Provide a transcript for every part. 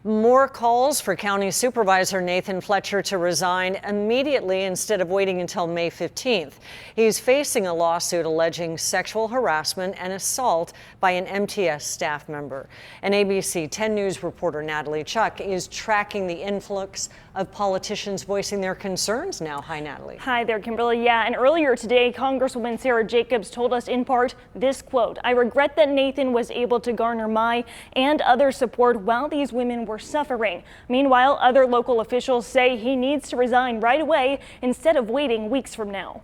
More calls for County Supervisor Nathan Fletcher to resign immediately instead of waiting until May 15th. He's facing a lawsuit alleging sexual harassment and assault by an MTS staff member. And ABC 10 News reporter Natalie Chuck is tracking the influx of politicians voicing their concerns now. Hi, Natalie. Hi there, Kimberly. Yeah, and earlier today, Congresswoman Sarah Jacobs told us in part this quote: "I regret that Nathan was able to garner my and other support while these women were suffering." Meanwhile, other local officials say he needs to resign right away instead of waiting weeks from now.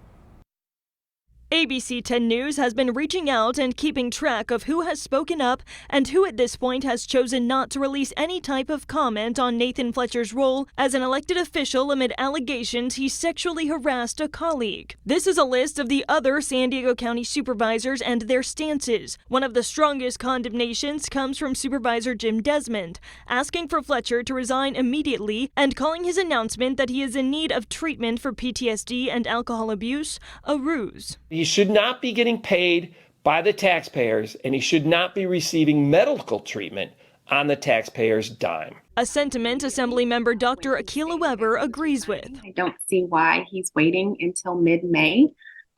ABC 10 News has been reaching out and keeping track of who has spoken up and who at this point has chosen not to release any type of comment on Nathan Fletcher's role as an elected official amid allegations he sexually harassed a colleague. This is a list of the other San Diego County supervisors and their stances. One of the strongest condemnations comes from Supervisor Jim Desmond, asking for Fletcher to resign immediately and calling his announcement that he is in need of treatment for PTSD and alcohol abuse a ruse. He should not be getting paid by the taxpayers, and he should not be receiving medical treatment on the taxpayers' dime. A sentiment Assemblymember Dr. Akilah Weber agrees with. I don't see why he's waiting until mid-May.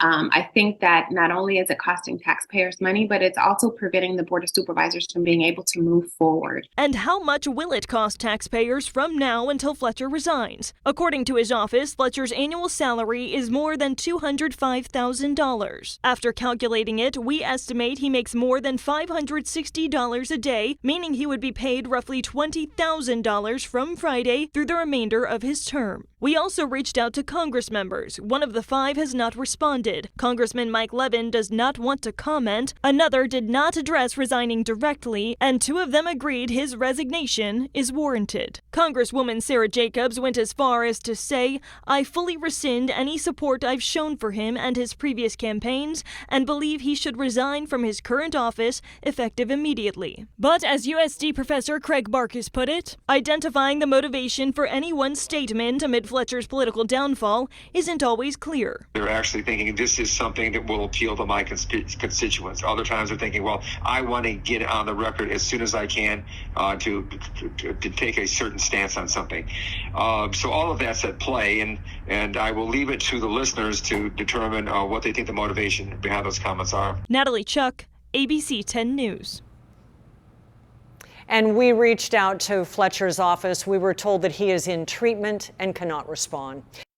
I think that not only is it costing taxpayers money, but it's also preventing the Board of Supervisors from being able to move forward. And how much will it cost taxpayers from now until Fletcher resigns? According to his office, Fletcher's annual salary is more than $205,000. After calculating it, we estimate he makes more than $560 a day, meaning he would be paid roughly $20,000 from Friday through the remainder of his term. We also reached out to Congress members. One of the 5 has not responded. Congressman Mike Levin does not want to comment. Another did not address resigning directly, and 2 of them agreed his resignation is warranted. Congresswoman Sarah Jacobs went as far as to say, "I fully rescind any support I've shown for him and his previous campaigns and believe he should resign from his current office effective immediately." But as USD Professor Craig Barkas put it, identifying the motivation for anyone's statement amid Fletcher's political downfall isn't always clear. They're actually thinking this is something that will appeal to my constituents. Other times they're thinking, well, I want to get on the record as soon as I can to take a certain stance on something. So all of that's at play, and I will leave it to the listeners to determine what they think the motivation behind those comments are. Natalie Chuck, ABC 10 News. And we reached out to Fletcher's office. We were told that he is in treatment and cannot respond.